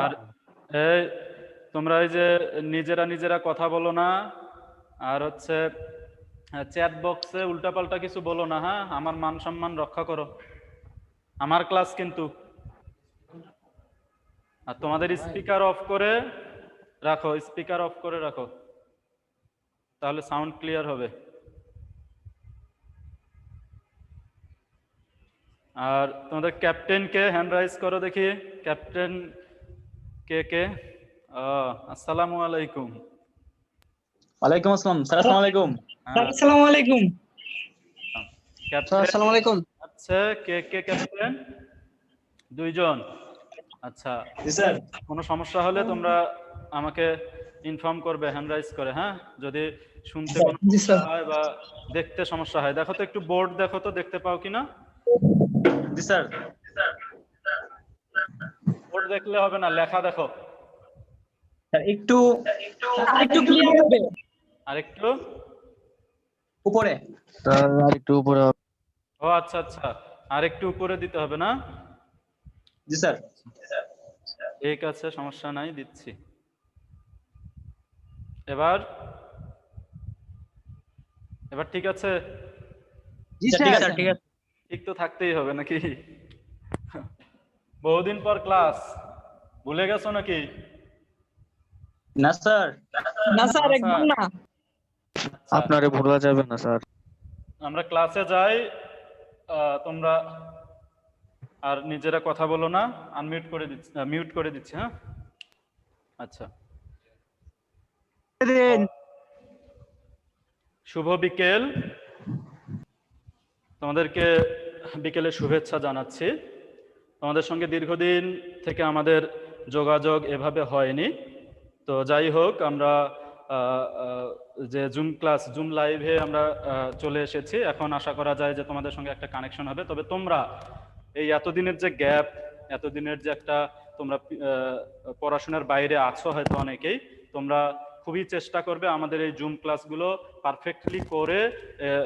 আর এই তোমরা এই যে নিজেরা নিজেরা কথা বলো না, আর হচ্ছে চ্যাট বক্সে উল্টাপাল্টা কিছু বলো না। হ্যাঁ, আমার মান সম্মান রক্ষা করো, আমার ক্লাস কিন্তু। আর তোমাদের স্পিকার অফ করে রাখো, স্পিকার অফ করে রাখো, তাহলে সাউন্ড ক্লিয়ার হবে। আর তোমাদের ক্যাপ্টেনকে হ্যান্ড রাইজ করো দেখি। ক্যাপ্টেন কে কে? আসসালামু আলাইকুম। ওয়ালাইকুম আসসালাম স্যার। আসসালামু আলাইকুম। আসসালামু আলাইকুম ক্যাপ্টেন আসসালামু আলাইকুম। আচ্ছা, কে কে ক্যাপ্টেন? দুইজন। আচ্ছা, জি স্যার। কোনো সমস্যা হলে তোমরা আমাকে ইনফর্ম করবে হ্যান্ড রাইজ করে। হ্যাঁ, যদি শুনতে কোনো সমস্যা হয় বা দেখতে সমস্যা হয়। দেখো তো একটু বোর্ড দেখো তো, দেখতে পাও কিনা? জি স্যার। বোর্ড দেখলে হবে না, লেখা দেখো। একটু একটু ক্লিয়ার হবে। আরেকটু উপরে স্যার, আরেকটু উপরে। ও আচ্ছা আচ্ছা, আরেকটু উপরে দিতে হবে না? জি স্যার। ঠিক আছে, সমস্যা নাই, দিচ্ছি। এবার এবার ঠিক আছে? জি স্যার। ঠিক আছে। ঠিক তো থাকতেই হবে নাকি? বহুদিন পর ক্লাস, ভুলে গেছো নাকি? না স্যার। না স্যার, একদম না। আচ্ছা, আপনারে ভোলা যাবে না স্যার। আমরা ক্লাসে যাই, তোমরা আর নিজেরা কথা বলো না, আনমিউট করে দিচ্ছি, মিউট করে দিচ্ছি। হ্যাঁ, আচ্ছা। শুভ বিকেল, তোমাদেরকে বিকেলের শুভেচ্ছা জানাচ্ছি। তোমাদের সঙ্গে দীর্ঘদিন থেকে আমাদের যোগাযোগ এভাবে হয়নি। তো যাই হোক, আমরা যে জুম লাইভে আমরা চলে এসেছি। এখন আশা করা যায় যে তোমাদের সঙ্গে একটা কানেকশন হবে। তবে তোমরা এই এতদিনের যে গ্যাপ, এতদিনের যে একটা তোমরা পড়াশোনার বাইরে আছো হয়তো অনেকেই, তোমরা খুবই চেষ্টা করবে আমাদের এই জুম ক্লাসগুলো পারফেক্টলি করে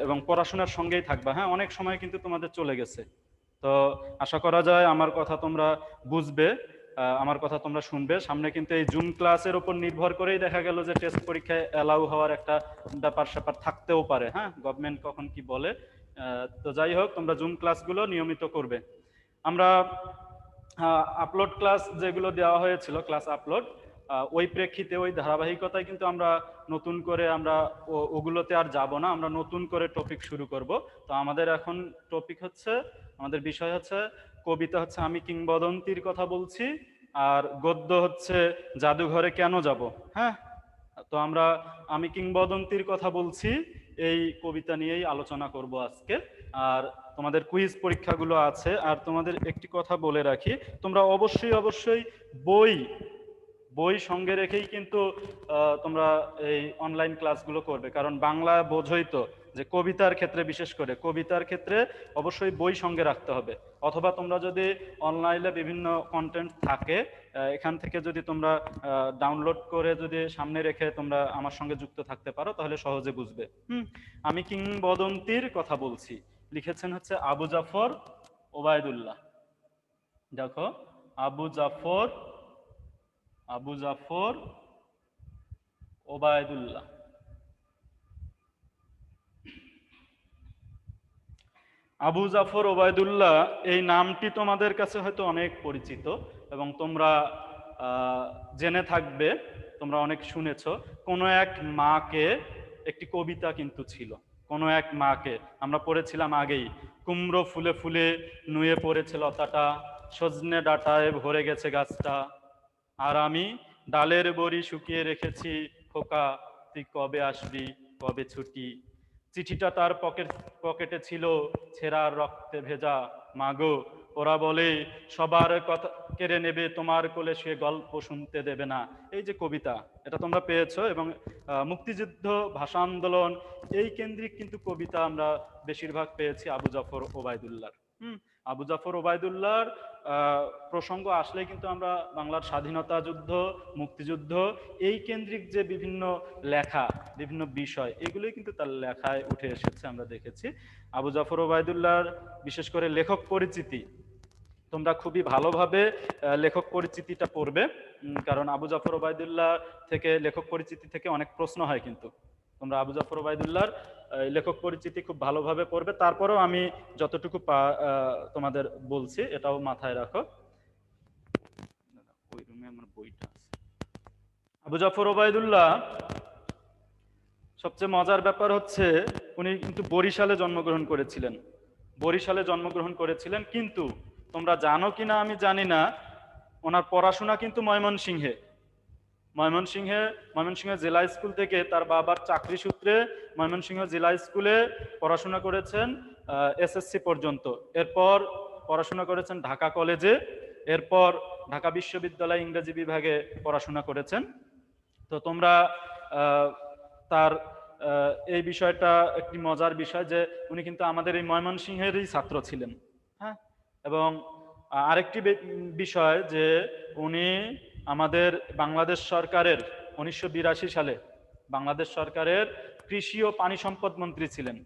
এবং পড়াশোনার সঙ্গেই থাকবা। হ্যাঁ, অনেক সময় কিন্তু তোমাদের চলে গেছে। তো আশা করা যায় আমার কথা তোমরা বুঝবে, আমার কথা তোমরা শুনবে। সামনে কিন্তু এই জুম ক্লাসের উপর নির্ভর করেই দেখা গেল যে টেস্ট পরীক্ষায় অ্যালাউ হওয়ার একটা ব্যাপার স্যাপার থাকতেও পারে। হ্যাঁ, গভর্নমেন্ট কখন কি বলে। তো যাই হোক, তোমরা জুম ক্লাসগুলো নিয়মিত করবে। আমরা আপলোড ক্লাস যেগুলো দেওয়া হয়েছিল, ক্লাস আপলোড, ওই প্রেক্ষিতে ওই ধারাবাহিকতায় কিন্তু আমরা নতুন করে আমরা ওগুলোতে আর যাব না। আমরা নতুন করে টপিক শুরু করব। তো আমাদের এখন টপিক হচ্ছে, আমাদের বিষয় হচ্ছে কবিতা হচ্ছে আমি কিংবদন্তির কথা বলছি, আর গদ্য হচ্ছে জাদুঘরে কেন যাব। হ্যাঁ, তো আমরা আমি কিংবদন্তির কথা বলছি এই কবিতা নিয়েই আলোচনা করব আজকে। আর তোমাদের কুইজ পরীক্ষাগুলো আছে। আর তোমাদের একটি কথা বলে রাখি, তোমরা অবশ্যই অবশ্যই বই সঙ্গে রেখেই কিন্তু তোমরা এই অনলাইন ক্লাসগুলো করবে। কারণ বাংলা বোঝোই তো যে কবিতার ক্ষেত্রে, বিশেষ করে কবিতার ক্ষেত্রে অবশ্যই বই সঙ্গে রাখতে হবে। অথবা তোমরা যদি অনলাইনে বিভিন্ন কন্টেন্ট থাকে, এখান থেকে যদি তোমরা ডাউনলোড করে যদি সামনে রেখে তোমরা আমার সঙ্গে যুক্ত থাকতে পারো, তাহলে সহজে বুঝবে। আমি কিংবদন্তির কথা বলছি, লিখেছেন হচ্ছে আবু জাফর ওবায়দুল্লাহ। দেখো, আবু জাফর ওবায়দুল্লাহ। আবু জাফর ওবায়দুল্লাহ এই নামটি তোমাদের কাছে হয়তো অনেক পরিচিত এবং তোমরা জেনে থাকবে, তোমরা অনেক শুনেছো। কোনো এক মাকে, একটি কবিতা কিন্তু ছিল, কোনো এক মাকে। আমরা পড়েছিলাম আগেই, কুমড়ো ফুলে ফুলে নুয়ে পড়েছে লতাটা, সজনে ডাঁটায় ভরে গেছে গাছটা, আর আমি ডালের বড়ি শুকিয়ে রেখেছি, খোকা তুই কবে আসবি, কবে ছুটি। চিঠিটা তার পকেটে ছিল, ছেঁড়া রক্তে ভেজা, মাগো ওরা বলে সবার কথা কেড়ে নেবে, তোমার কোলে সে গল্প শুনতে দেবে না। এই যে কবিতা, এটা তোমরা পেয়েছো। এবং মুক্তিযুদ্ধ, ভাষা আন্দোলন, এই কেন্দ্রিক কিন্তু কবিতা আমরা বেশিরভাগ পেয়েছি আবু জাফর ওবায়দুল্লাহর। আবু জাফর ওবায়দুল্লাহর প্রসঙ্গ আসলে কিন্তু আমরা বাংলার স্বাধীনতা যুদ্ধ, মুক্তিযুদ্ধ, এই কেন্দ্রিক যে বিভিন্ন লেখা, বিভিন্ন বিষয়, এগুলোই কিন্তু তার লেখায় উঠে এসেছে, আমরা দেখেছি। আবু জাফর ওবায়দুল্লাহর বিশেষ করে লেখক পরিচিতি, তোমরা খুবই ভালোভাবে লেখক পরিচিতিটা পড়বে, কারণ আবু জাফর ওবায়দুল্লাহ থেকে লেখক পরিচিতি থেকে অনেক প্রশ্ন হয় কিন্তু তোমরা আবু জাফর ওবায়দুল্লাহর লেখক পরিচিতি খুব ভালোভাবে পড়বে। তারপরেও আমি যতটুকু তোমাদের বলছি এটাও মাথায় রাখো। ওই রুমে আমার বইটা আছে। আবু জাফর ওবায়দুল্লাহ সবচেয়ে মজার ব্যাপার হচ্ছে উনি কিন্তু বরিশালে জন্মগ্রহণ করেছিলেন। বরিশালে জন্মগ্রহণ করেছিলেন, কিন্তু তোমরা জানো কিনা আমি জানি না, ওনার পড়াশোনা কিন্তু ময়মনসিংহে। ময়মনসিংহ জেলা স্কুল থেকে তার বাবার চাকরি সূত্রে ময়মনসিংহ জেলা স্কুলে পড়াশোনা করেছেন এসএসসি পর্যন্ত। এরপর পড়াশোনা করেছেন ঢাকা কলেজে, এরপর ঢাকা বিশ্ববিদ্যালয় ইংরেজি বিভাগে পড়াশোনা করেছেন। তো তোমরা তার এই বিষয়টা একটি মজার বিষয় যে উনি কিন্তু আমাদের এই ময়মনসিংহেরই ছাত্র ছিলেন। হ্যাঁ, এবং আরেকটি বিষয় যে উনি আমাদের বাংলাদেশ সরকারের 1982 সালে বাংলাদেশ সরকারের কৃষি ও পানি সম্পদ মন্ত্রী ছিলেন।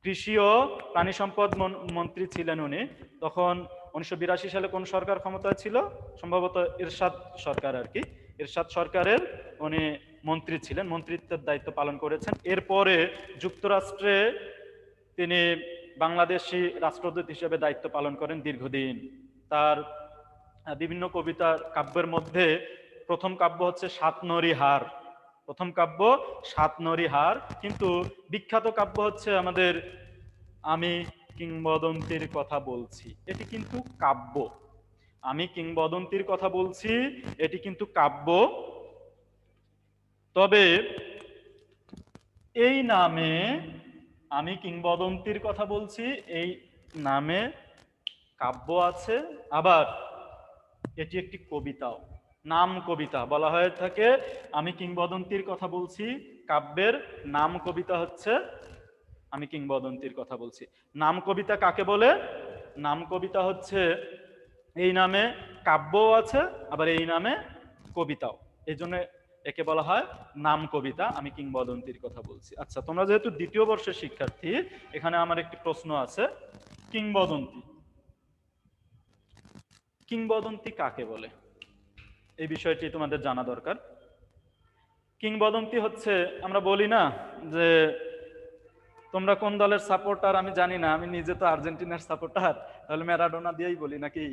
কৃষি ও প্রাণী সম্পদ মন্ত্রী ছিলেন উনি। তখন 1982 সালে কোন সরকার ক্ষমতায় ছিল? সম্ভবত এরশাদ সরকার আর কি। এরশাদ সরকারের উনি মন্ত্রী ছিলেন, মন্ত্রিত্বের দায়িত্ব পালন করেছেন। এরপরে যুক্তরাষ্ট্রে তিনি বাংলাদেশি রাষ্ট্রদূত হিসেবে দায়িত্ব পালন করেন দীর্ঘদিন। তার বিভিন্ন কবিতা কাব্যের মধ্যে প্রথম কাব্য হচ্ছে সাতনরী হার। প্রথম কাব্য সাতনরী হার, কিন্তু বিখ্যাত কাব্য হচ্ছে আমাদের আমি কিংবদন্তির কথা বলছি। এটি কিন্তু কাব্য। আমি কিংবদন্তির কথা বলছি, এটি কিন্তু কাব্য। তবে এই নামে আমি কিংবদন্তির কথা বলছি, এই নামে কাব্য আছে, আবার এটি একটি কবিতাও, নাম কবিতা বলা হয়ে থাকে। আমি কিংবদন্তির কথা বলছি কাব্যের নাম কবিতা হচ্ছে আমি কিংবদন্তির কথা বলছি। নাম কবিতা কাকে বলে? নাম কবিতা হচ্ছে এই নামে কাব্যও আছে, আবার এই নামে কবিতাও, এই জন্য একে বলা হয় নাম কবিতা। আমি কিংবদন্তির কথা বলছি। আচ্ছা, তোমরা যেহেতু দ্বিতীয় বর্ষের শিক্ষার্থী, এখানে আমার একটি প্রশ্ন আছে। কিংবদন্তি, কিংবদন্তি কাকে বলে? এই বিষয়টি তোমাদের জানা দরকার। কিংবদন্তি হচ্ছে, আমরা বলি না যে তোমরা কোন দলের সাপোর্টার আমি জানি না, আমি নিজে তো আর্জেন্টিনার সাপোর্টার, তাহলে ম্যারাডোনা দিয়েই বলি নাকি?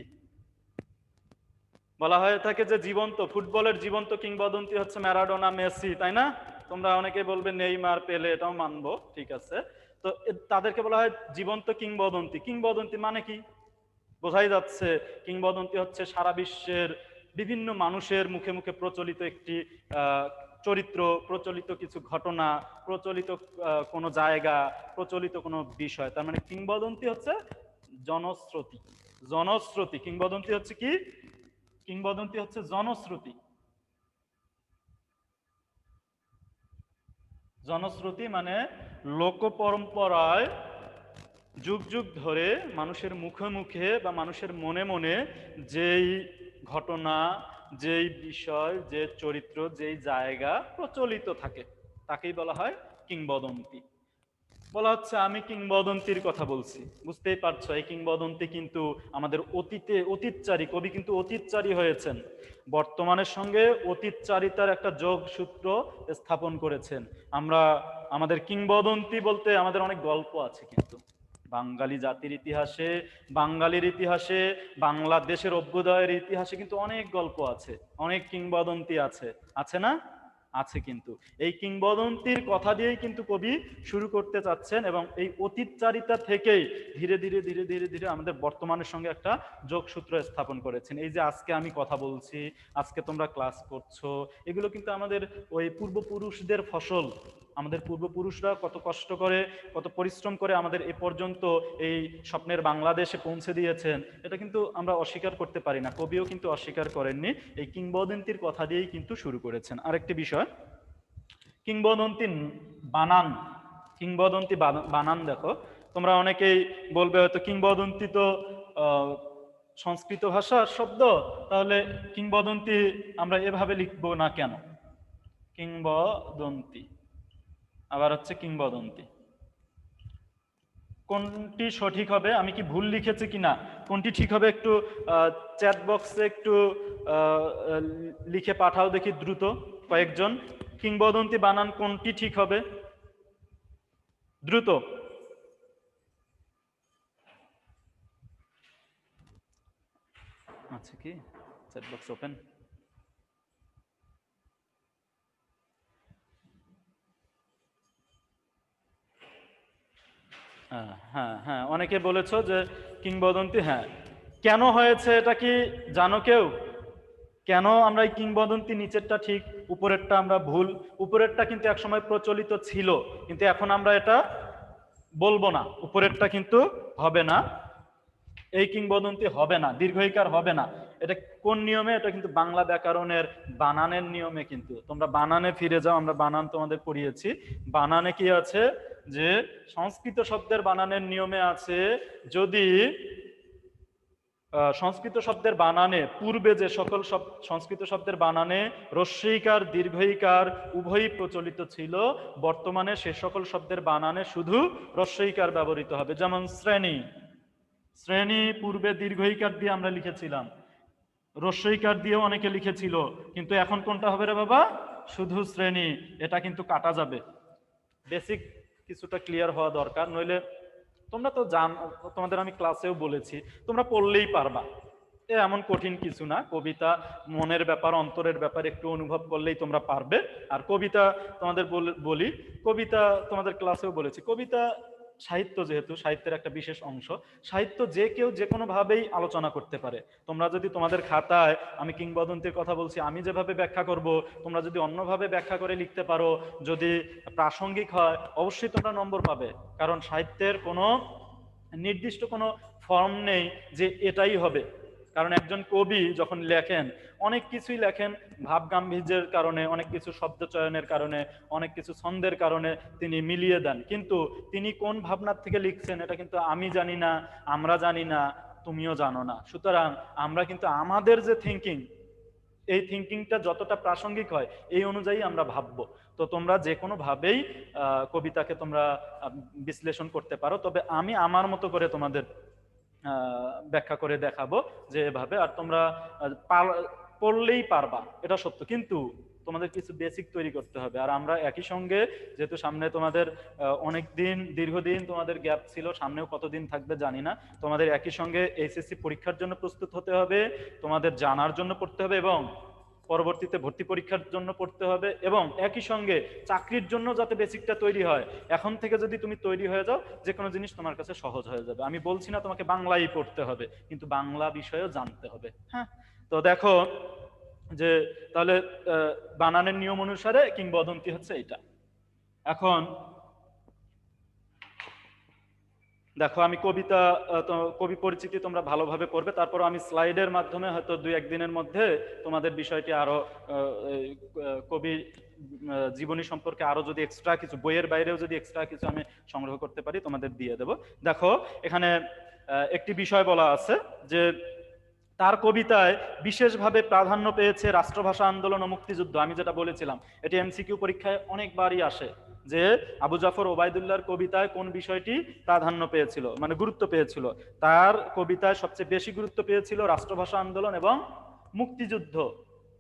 বলা হয়ে থাকে যে জীবন্ত ফুটবলের জীবন্ত কিংবদন্তি হচ্ছে ম্যারাডোনা, মেসি, তাই না? তোমরা অনেকে বলবে নেইমার, পেলে, এটাও মানবো, ঠিক আছে। তো তাদেরকে বলা হয় জীবন্ত কিংবদন্তি। কিংবদন্তি মানে কি? বোঝাই যাচ্ছে কিংবদন্তি হচ্ছে সারা বিশ্বের বিভিন্ন মানুষের মুখে মুখে প্রচলিত একটি চরিত্র, প্রচলিত কিছু ঘটনা, প্রচলিত কোনো জায়গা, প্রচলিত কোনো বিষয়। তার মানে কিংবদন্তি হচ্ছে জনশ্রুতি। জনশ্রুতি কিংবদন্তি হচ্ছে কি? কিংবদন্তি হচ্ছে জনশ্রুতি। জনশ্রুতি মানে লোক পরম্পরায় যুগ যুগ ধরে মানুষের মুখে মুখে বা মানুষের মনে মনে যেই ঘটনা, যেই বিষয়, যে চরিত্র, যেই জায়গা প্রচলিত থাকে, তাকেই বলা হয় কিংবদন্তি। বলা হচ্ছে আমি কিংবদন্তির কথা বলছি, বুঝতেই পারছো এই কিংবদন্তি কিন্তু আমাদের অতীতে অতীতচারী, কবি কিন্তু অতীতচারী হয়েছেন, বর্তমানের সঙ্গে অতীতচারিতার একটা যোগসূত্র স্থাপন করেছেন। আমরা আমাদের কিংবদন্তি বলতে আমাদের অনেক গল্প আছে, কিন্তু বাঙালি জাতির ইতিহাসে, বাঙালির ইতিহাসে, বাংলাদেশের অভ্যুদয়ের ইতিহাসে কিন্তু অনেক গল্প আছে, অনেক কিংবদন্তি আছে, আছে না? আছে। কিন্তু এই কিংবদন্তির কথা দিয়েই কিন্তু কবি শুরু করতে চাচ্ছেন, এবং এই অতীতচারিতা থেকেই ধীরে ধীরে ধীরে ধীরে ধীরে আমাদের বর্তমানের সঙ্গে একটা যোগসূত্র স্থাপন করেছেন। এই যে আজকে আমি কথা বলছি, আজকে তোমরা ক্লাস করছো, এগুলো কিন্তু আমাদের ওই পূর্বপুরুষদের ফসল। আমাদের পূর্বপুরুষরা কত কষ্ট করে, কত পরিশ্রম করে আমাদের এ পর্যন্ত এই স্বপ্নের বাংলাদেশে পৌঁছে দিয়েছেন, এটা কিন্তু আমরা অস্বীকার করতে পারি না। কবিও কিন্তু অস্বীকার করেননি, এই কিংবদন্তির কথা দিয়েই কিন্তু শুরু করেছেন। আরেকটি বিষয়, কিংবদন্তি বানান। কিংবদন্তি বানান দেখো, তোমরা অনেকেই বলবে হয়তো কিংবদন্তি তো সংস্কৃত ভাষার শব্দ, তাহলে কিংবদন্তি আমরা এভাবে লিখবো না কেন? কিংবদন্তি আবার হচ্ছে কিংবদন্তি। কোনটি সঠিক হবে, আমি কি ভুল লিখেছি কিনা, কোনটি ঠিক হবে একটু চ্যাট বক্সে একটু লিখে পাঠাও দেখি দ্রুত কয়েকজন। কিংবদন্তি বানান কোনটি ঠিক হবে, দ্রুত। আচ্ছা, কি চ্যাট বক্স ওপেন? হ্যাঁ হ্যাঁ, অনেকে বলেছো যে কিংবদন্তি। হ্যাঁ, কেন হয়েছে এটা কি জানো কেউ? কেন আমরা এই কিংবদন্তি নিচেরটা ঠিক উপরেরটা আমরা ভুল? উপরেরটা কিন্তু একসময় প্রচলিত ছিল, কিন্তু এখন আমরা এটা বলবো না, উপরেরটা কিন্তু হবে না, এই কিংবদন্তি হবে না, দীর্ঘইকার হবে না। এটা কোন নিয়মে? এটা কিন্তু বাংলা ব্যাকরণের বানানের নিয়মে। কিন্তু তোমরা বানানে ফিরে যাও, আমরা বানান তোমাদের পড়িয়েছি। বানানে কি আছে যে সংস্কৃত শব্দের বানানের নিয়মে আছে, যদি সংস্কৃত শব্দের বানানে পূর্বে যে সকল সংস্কৃত শব্দের বানানে রস্যইকার দীর্ঘইকার উভয়ই প্রচলিত ছিল, বর্তমানে সে সকল শব্দের বানানে শুধু রস্যইকার ব্যবহৃত হবে। যেমন শ্রেণী, শ্রেণী পূর্বে দীর্ঘইকার দিয়ে আমরা লিখেছিলাম, রস্যইকার দিয়েও অনেকে লিখেছিল, কিন্তু এখন কোনটা হবে রে বাবা? শুধু শ্রেণী। এটা কিন্তু কাটা যাবে। বেসিক কিছুটা ক্লিয়ার হওয়া দরকার, নইলে তোমরা তো তোমাদের আমি ক্লাসেও বলেছি, তোমরা পড়লেই পারবা, এমন কঠিন কিছু না। কবিতা মনের ব্যাপার, অন্তরের ব্যাপার, একটু অনুভব করলেই তোমরা পারবে। আর কবিতা তোমাদের বলি, কবিতা তোমাদের ক্লাসেও বলেছি, কবিতা সাহিত্য, যেহেতু সাহিত্যের একটা বিশেষ অংশ, সাহিত্য যে কেউ যে কোনো ভাবেই আলোচনা করতে পারে। তোমরা যদি তোমাদের খাতায়, আমি কিংবদন্তির কথা বলছি, আমি যেভাবে ব্যাখ্যা করব, তোমরা যদি অন্যভাবে ব্যাখ্যা করে লিখতে পারো, যদি প্রাসঙ্গিক হয়, অবশ্যই তোমরা নম্বর পাবে। কারণ সাহিত্যের কোনো নির্দিষ্ট কোনো ফর্ম নেই যে এটাই হবে। কারণ একজন কবি যখন লেখেন, অনেক কিছুই লেখেন ভাব গাম্ভীর্যের কারণে, অনেক কিছু শব্দ চয়নের কারণে, অনেক কিছু ছন্দের কারণে তিনি মিলিয়ে দেন, কিন্তু তিনি কোন ভাবনার থেকে লিখছেন এটা কিন্তু আমি জানি না, আমরা জানি না, তুমিও জানো না। সুতরাং আমরা কিন্তু আমাদের যে থিঙ্কিং, এই থিঙ্কিংটা যতটা প্রাসঙ্গিক হয় এই অনুযায়ী আমরা ভাববো। তো তোমরা যে কোনো ভাবেই কবিতাকে তোমরা বিশ্লেষণ করতে পারো, তবে আমি আমার মতো করে তোমাদের ব্যাখ্যা করে দেখাবো যে এভাবে। আর তোমরা পড়লেই পারবা, এটা সত্য, কিন্তু তোমাদের কিছু বেসিক তৈরি করতে হবে। আর আমরা একই সঙ্গে, যেহেতু সামনে তোমাদের অনেক দিন, দীর্ঘদিন তোমাদের গ্যাপ ছিল, সামনেও কতদিন থাকবে জানি না, তোমাদের একই সঙ্গে এইচএসসি পরীক্ষার জন্য প্রস্তুত হতে হবে, তোমাদের জানার জন্য পড়তে হবে, এবং পরবর্তীতে ভর্তি পরীক্ষার জন্য পড়তে হবে, এবং একই সঙ্গে চাকরির জন্য যাতে বেসিকটা তৈরি হয়। এখন থেকে যদি তুমি তৈরি হয়ে যাও, যে কোনো জিনিস তোমার কাছে সহজ হয়ে যাবে। আমি বলছি না তোমাকে বাংলাই পড়তে হবে, কিন্তু বাংলা বিষয়ও জানতে হবে। হ্যাঁ, তো দেখো যে তাহলে বানানের নিয়ম অনুসারে কিংবদন্তি হচ্ছে এটা। এখন দেখো, আমি কবিতা, কবি পরিচিতি তোমরা ভালোভাবে পড়বে, তারপর আমি স্লাইডের মাধ্যমে হয়তো 2-1 দিনের মধ্যে তোমাদের বিষয়টি আরো কবি জীবনী সম্পর্কে আরো যদি এক্সট্রা কিছু, বইয়ের বাইরেও যদি এক্সট্রা কিছু আমি সংগ্রহ করতে পারি তোমাদের দিয়ে দেব। দেখো, এখানে একটি বিষয় বলা আছে যে তার কবিতায় বিশেষভাবে প্রাধান্য পেয়েছে রাষ্ট্রভাষা আন্দোলন ও মুক্তিযুদ্ধ। আমি যেটা বলেছিলাম, এটি এমসিকিউ পরীক্ষায় অনেকবারই আসে, যে আবু জাফর ওবায়দুল্লাহর কবিতায় কোন বিষয়টি প্রাধান্য পেয়েছিল, মানে গুরুত্ব পেয়েছিল। তার কবিতায় সবচেয়ে বেশি গুরুত্ব পেয়েছিল রাষ্ট্রভাষা আন্দোলন এবং মুক্তিযুদ্ধ।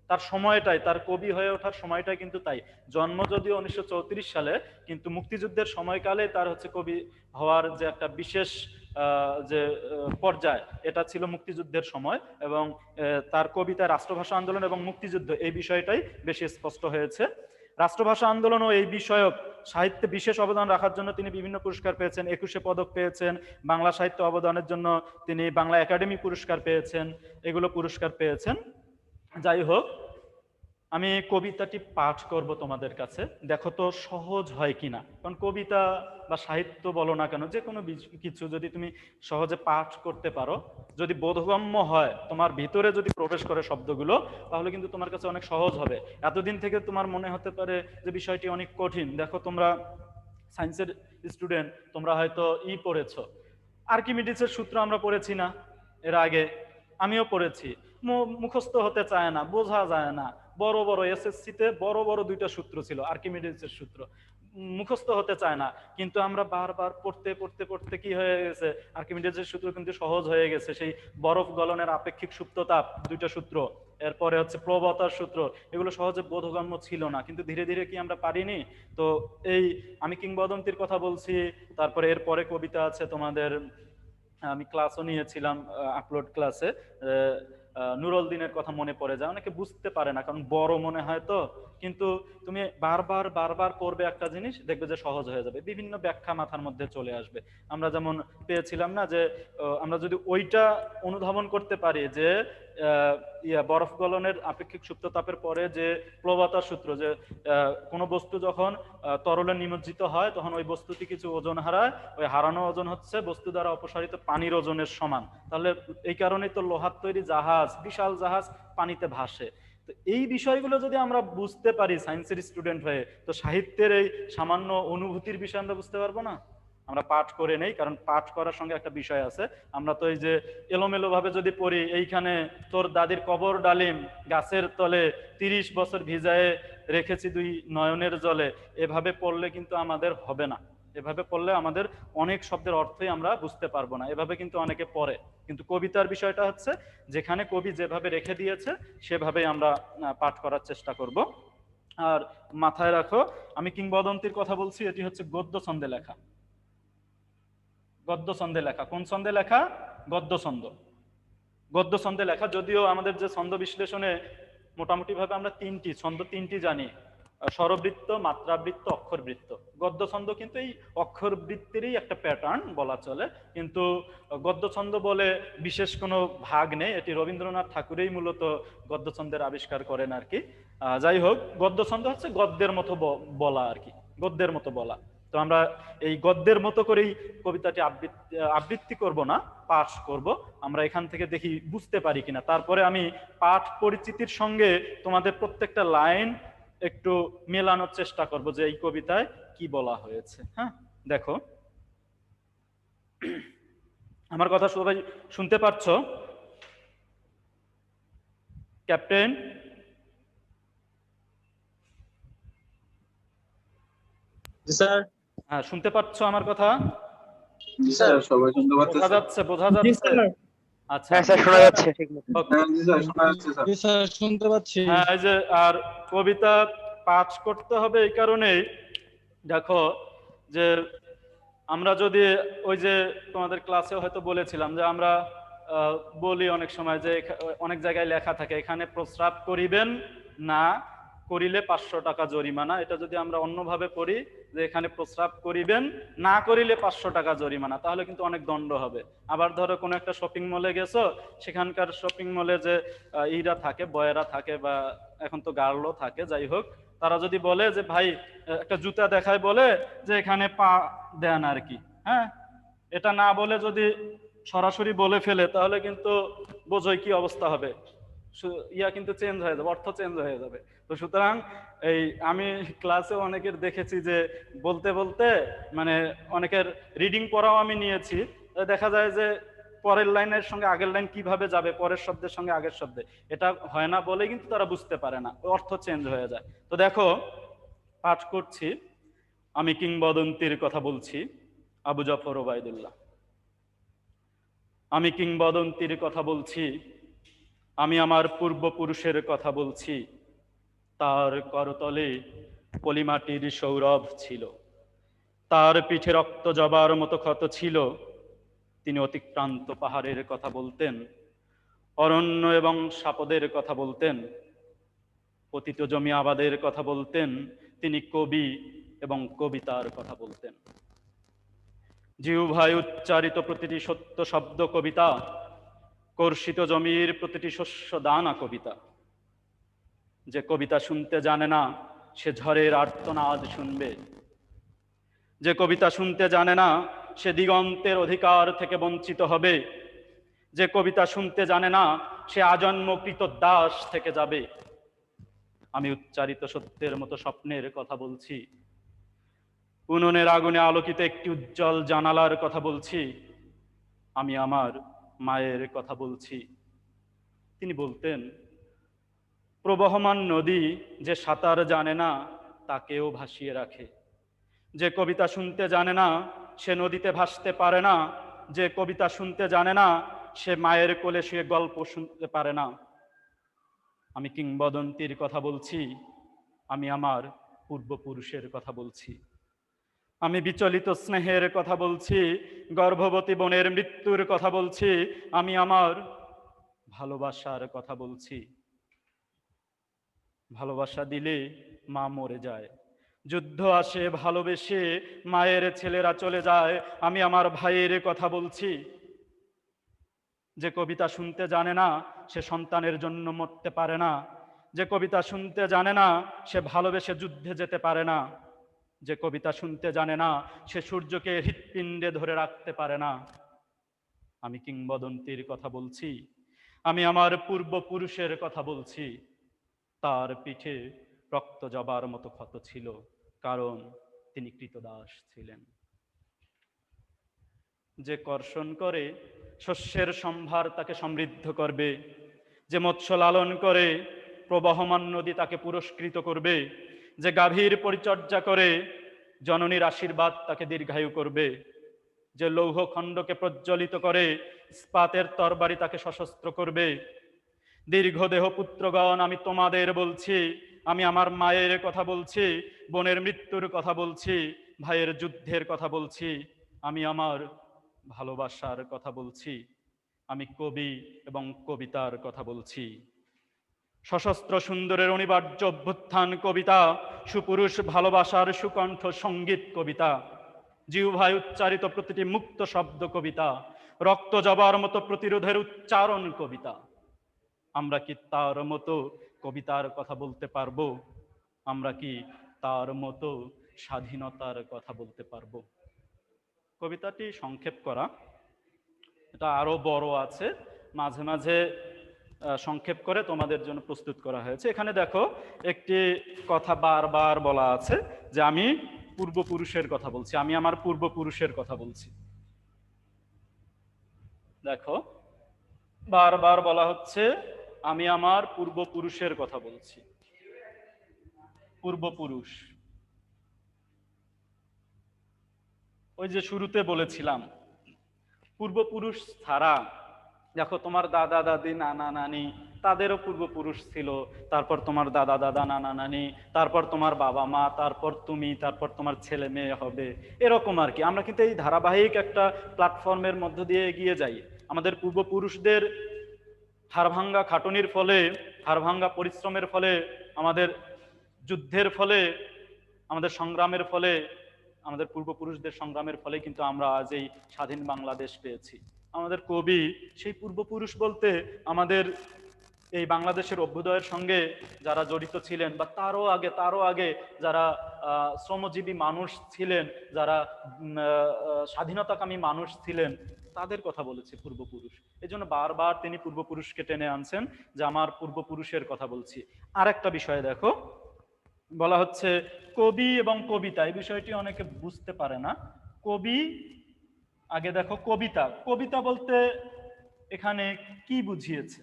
তার সময়টাই, তার কবি হয়ে ওঠার সময়টাই কিন্তু তাই। জন্ম যদিও 1934 সালে, কিন্তু মুক্তিযুদ্ধের সময়কালে তার হচ্ছে কবি হওয়ার যে একটা বিশেষ যে পর্যায়, এটা ছিল মুক্তিযুদ্ধের সময়। এবং তার কবিতায় রাষ্ট্রভাষা আন্দোলন এবং মুক্তিযুদ্ধ এই বিষয়টাই বেশি স্পষ্ট হয়েছে। রাষ্ট্রভাষা আন্দোলন ও এই বিষয়ক সাহিত্যে বিশেষ অবদান রাখার জন্য তিনি বিভিন্ন পুরস্কার পেয়েছেন। 21 পদক পেয়েছেন। বাংলা সাহিত্য অবদানের জন্য তিনি বাংলা একাডেমি পুরস্কার পেয়েছেন, এগুলো পুরস্কার পেয়েছেন। যাই হোক, আমি কবিতাটি পাঠ করব তোমাদের কাছে, দেখো তো সহজ হয় কিনা। কারণ কবিতা বা সাহিত্য বলো না কেন, যে কোনো কিছু যদি তুমি সহজে পাঠ করতে পারো, যদি বোধগম্য হয়, তোমার ভিতরে যদি প্রবেশ করে শব্দগুলো, তাহলে কিন্তু তোমার কাছে অনেক সহজ হবে। এতদিন থেকে তোমার মনে হতে পারে যে বিষয়টি অনেক কঠিন। দেখো, তোমরা সায়েন্সের স্টুডেন্ট, তোমরা হয়তো পড়েছো, আর্কিমিডিসের সূত্র আমরা পড়েছি না এর আগে? আমিও পড়েছি। মুখস্থ হতে চায় না, বোঝা যায় না। বড় বড় এসএসসিতে বড় বড় 2টা সূত্র ছিল, আর্কিমিডিসের সূত্র। মুখস্থ হতে চায় না, কিন্তু আমরা বারবার পড়তে পড়তে পড়তে কি হয়ে গেছে, আর্কিমিডিজের সূত্র কিন্তু সহজ হয়ে গেছে। সেই বরফ গলনের আপেক্ষিক সুপ্ততাপ দুইটা সূত্র, এরপরে হচ্ছে প্রবতার সূত্র, এগুলো সহজে বোধগম্য ছিল না, কিন্তু ধীরে ধীরে কি আমরা পারিনি? তো এই আমি কিংবদন্তির কথা বলছি, তারপরে এরপরে কবিতা আছে তোমাদের, আমি ক্লাসও নিয়েছিলাম, আপলোড ক্লাসে নুরুল দিনের কথা মনে পড়ে যায়, অনেকে বুঝতে পারে না কারণ বড় মনে হয় তো, কিন্তু তুমি বারবার বারবার পড়বে একটা জিনিস, দেখবে যে সহজ হয়ে যাবে, বিভিন্ন ব্যাখ্যা মাথার মধ্যে চলে আসবে। আমরা যেমন পেয়েছিলাম না যে আমরা যদি ওইটা অনুধাবন করতে পারি যে বরফ গলনের আপেক্ষিক সুপ্ততাপের পরে যে প্লবতার সূত্র, যে কোনো বস্তু যখন তরলে নিমজ্জিত হয় তখন ওই বস্তুটি কিছু ওজন হারায়, ওই হারানো ওজন হচ্ছে বস্তু দ্বারা অপসারিত পানির ওজনের সমান। তাহলে এই কারণেই তো লোহার তৈরি জাহাজ, বিশাল জাহাজ পানিতে ভাসে। তো এই বিষয়গুলো যদি আমরা বুঝতে পারি সায়েন্সের স্টুডেন্ট হয়ে, তো সাহিত্যের এই সামান্য অনুভূতির বিষয় আমরা বুঝতে পারবো না? আমরা পাঠ করে নেই, কারণ পাঠ করার সঙ্গে একটা বিষয় আছে। আমরা তো এই যে এলোমেলো ভাবে যদি পড়ি, এইখানে তোর দাদির কবর ডালিম গাছের তলে 30 বছর ভিজায়ে রেখেছি দুই নয়নের জলে, এভাবে পড়লে কিন্তু আমাদের হবে না। এভাবে পড়লে আমাদের অনেক শব্দের অর্থই আমরা বুঝতে পারবো না, এভাবে কিন্তু অনেকে পড়ে। কিন্তু কবিতার বিষয়টা হচ্ছে যেখানে কবি যেভাবে রেখে দিয়েছে সেভাবেই আমরা পাঠ করার চেষ্টা করব। আর মাথায় রাখো, আমি কিংবদন্তির কথা বলছি, এটি হচ্ছে গদ্য ছন্দে লেখা। গদ্য ছন্দে লেখা। কোন ছন্দে লেখা? গদ্য ছন্দ। গদ্য ছন্দে লেখা। যদিও আমাদের যে ছন্দ বিশ্লেষণে মোটামুটি ভাবে আমরা তিনটি জানি, স্বরবৃত্ত, মাত্রাবৃত্ত, অক্ষরবৃত্ত। গদ্য ছন্দ কিন্তু এই অক্ষরবৃত্তেরই একটা প্যাটার্ন বলা চলে, কিন্তু গদ্য ছন্দ বলে বিশেষ কোনো ভাগ নেই, এটি রবীন্দ্রনাথ ঠাকুরেই মূলত গদ্য ছন্দের আবিষ্কার করেন আর কি। যাই হোক, গদ্য ছন্দ হচ্ছে গদ্যের মতো বলা আর কি, গদ্যের মতো বলা। তো আমরা এই গদ্যের মতো করেই কবিতাটি আবৃত্তি করব না, পাঠ করব। আমরা এখান থেকে দেখি বুঝতে পারি কিনা, তারপরে আমি পাঠ পরিচিতির সঙ্গে তোমাদের প্রত্যেকটা লাইন একটু মেলানোর চেষ্টা করব যে এই কবিতায় কি বলা হয়েছে। হ্যাঁ, দেখো, আমার কথা সবাই শুনতে পারছো? ক্যাপ্টেন, জি স্যার। হ্যাঁ, শুনতে পাচ্ছ আমার কথা? জি স্যার, সবাই শুনতে বোঝা পাচ্ছেন? যাচ্ছে? বোঝা জি যাচ্ছে? স্যার। আচ্ছা, হ্যাঁ স্যার, শোনা যাচ্ছে ঠিকমতো। হ্যাঁ জি স্যার, শোনা যাচ্ছে স্যার। জি স্যার, শুনতে পাচ্ছি। হ্যাঁ, এই যে আর কবিতা পাঠ করতে হবে এই কারণেই, দেখো যে আমরা যদি ওই যে তোমাদের ক্লাসে হয়তো বলেছিলাম যে আমরা বলি অনেক সময় যে অনেক জায়গায় লেখা থাকে এখানে প্রস্রাব করিবেন না করিলে 500 টাকা জরিমানা। এটা যদি আমরা অন্যভাবে পড়ি যে এখানে প্রস্রাব করিবেন না করিলে 500 টাকা জরিমানা, তাহলে কিন্তু অনেক দণ্ড হবে। আবার ধরো কোনো একটা শপিং মলে গেছো, সেখানকার শপিং মলে যে ইরা থাকে, বয়েরা থাকে, বা এখন তো গার্লও থাকে, যাই হোক, তারা যদি বলে যে ভাই একটা জুতা দেখায়, বলে যে এখানে পা দেন আর কি, হ্যাঁ, এটা না বলে যদি সরাসরি বলে ফেলে, তাহলে কিন্তু বোঝোই কি অবস্থা হবে, ইয়া কিন্তু চেঞ্জ হয়ে যাবে, অর্থ চেঞ্জ হয়ে যাবে। তো সুতরাং এই আমি ক্লাসে অনেকের দেখেছি যে বলতে বলতে মানে অনেকের রিডিং পড়াও আমি নিয়েছি, দেখা যায় যে পরের লাইনের সঙ্গে আগের লাইন কিভাবে যাবে, পরের শব্দের সঙ্গে আগের শব্দে, এটা হয় না বলে কিন্তু তারা বুঝতে পারে না, অর্থ চেঞ্জ হয়ে যায়। তো দেখো, পাঠ করছি, আমি কিংবদন্তির কথা বলছি, আবু জাফর ওবায়দুল্লাহ। আমি কিংবদন্তির কথা বলছি, আমি আমার পূর্বপুরুষের কথা বলছি, তার করতলে পলিমাটির সৌরভ ছিল, তার পিঠে রক্ত জবার মতো ক্ষত ছিল। তিনি অতিক্রান্ত পাহাড়ের কথা বলতেন, অরণ্য এবং সাপদের কথা বলতেন, পতিত জমি আবাদের কথা বলতেন। তিনি কবি এবং কবিতার কথা বলতেন। জিহ্বায় উচ্চারিত প্রতিটি সত্য শব্দ কবিতা, কর্ষিত জমির প্রতিটি শস্য দানা কবিতা। যে কবিতা শুনতে জানে না সে ঝড়ের আর্তনাদ শুনবে, যে কবিতা শুনতে জানে না সে দিগন্তের অধিকার থেকে বঞ্চিত হবে, যে কবিতা শুনতে জানে না সে আজন্মকৃত দাস থেকে যাবে। আমি উচ্চারিত সত্যের মতো স্বপ্নের কথা বলছি, উনুনের আগুনে আলোকিত একটি উজ্জ্বল জানালার কথা বলছি, আমি আমার মায়ের কথা বলছি। তিনি বলতেন, প্রবহমান নদী যে সাঁতার জানে না তাকেও ভাসিয়ে রাখে, যে কবিতা শুনতে জানে না সে নদীতে ভাসতে পারে না, যে কবিতা শুনতে জানে না সে মায়ের কোলে শুয়ে গল্প শুনতে পারে না। আমি কিংবদন্তির কথা বলছি, আমি আমার পূর্বপুরুষের কথা বলছি। আমি বিচলিত স্নেহের কথা বলছি, গর্ভবতী বোনের মৃত্যুর কথা বলছি, আমি আমার ভালোবাসার কথা বলছি। ভালোবাসা দিলে মা মরে যায়, যুদ্ধ আসে ভালোবেসে মায়ের ছেলেরা চলে যায়, আমি আমার ভাইয়ের কথা বলছি। যে কবিতা শুনতে জানে না সে সন্তানের জন্য মরতে পারে না, যে কবিতা শুনতে জানে না সে ভালোবেসে যুদ্ধে যেতে পারে না, যে কবিতা শুনতে জানে না সে সূর্যকে হৃৎপিণ্ডে ধরে রাখতে পারে না। আমি কিংবদন্তির কথা বলছি, আমি আমার পূর্বপুরুষের কথা বলছি। তার পিঠে রক্ত জবার মতো ক্ষত ছিল, কারণ তিনি কৃতদাস ছিলেন। যে কর্ষণ করে শস্যের সম্ভার তাকে সমৃদ্ধ করবে, যে মৎস্য লালন করে প্রবহমান নদী তাকে পুরস্কৃত করবে, যে গাভীর পরিচর্যা করে জননীর আশীর্বাদ তাকে দীর্ঘায়ু করবে, যে লৌহ খণ্ডকে প্রজ্বলিত করে ইস্পাতের তরবারি তাকে সশস্ত্র করবে। দীর্ঘদেহ পুত্রগণ, আমি তোমাদের বলছি, আমি আমার মায়ের কথা বলছি, বোনের মৃত্যুর কথা বলছি, ভাইয়ের যুদ্ধের কথা বলছি, আমি আমার ভালোবাসার কথা বলছি, আমি কবি এবং কবিতার কথা বলছি। সশস্ত্র সুন্দরের অনিবার্য অভ্যুত্থান কবিতা, সুপুরুষ ভালোবাসার সুকণ্ঠ সঙ্গীত কবিতা, জিহ্বায় উচ্চারিত প্রতিটি মুক্ত শব্দ কবিতা, রক্ত জবার মতো প্রতিরোধের উচ্চারণ কবিতা। আমরা কি তার মতো কবিতার কথা বলতে পারবো? আমরা কি তার মতো স্বাধীনতার কথা বলতে পারবো? কবিতাটি সংক্ষেপ করা, এটা আরো বড় আছে, মাঝে মাঝে সংক্ষেপ করে তোমাদের জন্য প্রস্তুত করা হয়েছে। এখানে দেখো একটি কথা বারবার বলা আছে যে আমি পূর্বপুরুষের কথা বলছি, আমি আমার পূর্বপুরুষের কথা বলছি। দেখো বারবার বলা হচ্ছে আমি আমার পূর্বপুরুষের কথা বলছি। পূর্বপুরুষ, ওই যে শুরুতে বলেছিলাম পূর্বপুরুষ ছাড়া দেখো তোমার দাদা দাদি নানা নানি তাদেরও পূর্বপুরুষ ছিল, তারপর তোমার দাদা দাদা নানা নানি, তারপর তোমার বাবা মা, তারপর তুমি, তারপর তোমার ছেলে মেয়ে হবে, এরকম আর কি। আমরা কিন্তু এই ধারাবাহিক একটা প্ল্যাটফর্মের মধ্য দিয়ে এগিয়ে যাই। আমাদের পূর্বপুরুষদের হাড়ভাঙ্গা খাটুনির ফলে, হাড়ভাঙ্গা পরিশ্রমের ফলে, আমাদের যুদ্ধের ফলে, আমাদের সংগ্রামের ফলে, আমাদের পূর্বপুরুষদের সংগ্রামের ফলে কিন্তু আমরা আজ এই স্বাধীন বাংলাদেশ পেয়েছি। আমাদের কবি সেই পূর্বপুরুষ বলতে আমাদের এই বাংলাদেশের অভ্যুদয়ের সঙ্গে যারা জড়িত ছিলেন বা তারও আগে যারা শ্রমজীবী মানুষ ছিলেন, যারা স্বাধীনতাকামী মানুষ ছিলেন, তাদের কথা বলেছে পূর্বপুরুষ। এই জন্য বারবার তিনি পূর্বপুরুষকে টেনে আনছেন যে আমার পূর্বপুরুষের কথা বলছি। আর একটা বিষয় দেখো, বলা হচ্ছে কবি এবং কবিতা, এই বিষয়টি অনেকে বুঝতে পারে না। কবি, আগে দেখো কবিতা, কবিতা বলতে এখানে কি বুঝিয়েছে?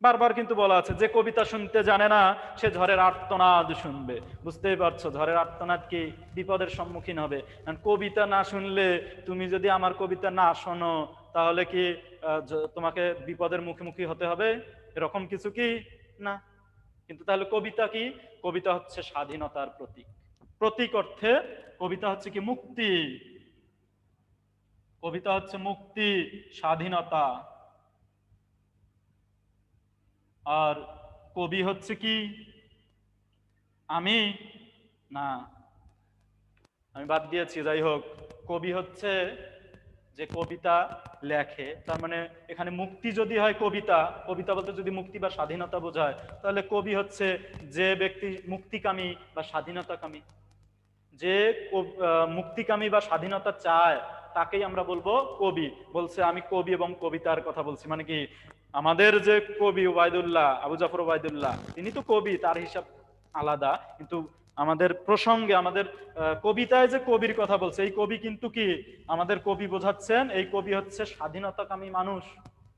বারবার কিন্তু বলা আছে যে কবিতা শুনতে জানে না সে ঝড়ের আর্তনাদ শুনবে। বুঝতেই পারছো ঝড়ের আর্তনাদ কি বিপদের সম্মুখীন হবে। কবিতা না শুনলে, তুমি যদি আমার কবিতা না শোনো তাহলে কি তোমাকে বিপদের মুখোমুখি হতে হবে, এরকম কিছু কি না। কিন্তু তাহলে কবিতা কি? কবিতা হচ্ছে স্বাধীনতার প্রতীক। প্রতীক অর্থে কবিতা হচ্ছে কি মুক্তি, কবিতা হচ্ছে মুক্তি, স্বাধীনতা। আর কবি হচ্ছে কি আমি? না, আমি বাদ দিয়েছি, যাই হোক। কবি হচ্ছে যে কবিতা লেখে, তার মানে এখানে মুক্তি যদি হয় কবিতা, কবিতা বলতে যদি মুক্তি বা স্বাধীনতা বোঝায়, তাহলে কবি হচ্ছে যে ব্যক্তি মুক্তিকামী বা স্বাধীনতাকামী। যে মুক্তিকামী বা স্বাধীনতা চায় তাকেই আমরা বলবো কবি। বলছে আমি কবি এবং কবিতার কথা বলছি, মানে কি আমাদের যে কবি ওবায়দুল্লাহ, আবু জাফর ওবায়দুল্লাহ, তিনি তো কবি, তার হিসাব আলাদা, কিন্তু আমাদের প্রসঙ্গে আমাদের কবিতায় যে কবির কথা বলছে, এই কবি কিন্তু কি আমাদের কবি বোঝাচ্ছেন এই কবি হচ্ছে স্বাধীনতাকামী মানুষ।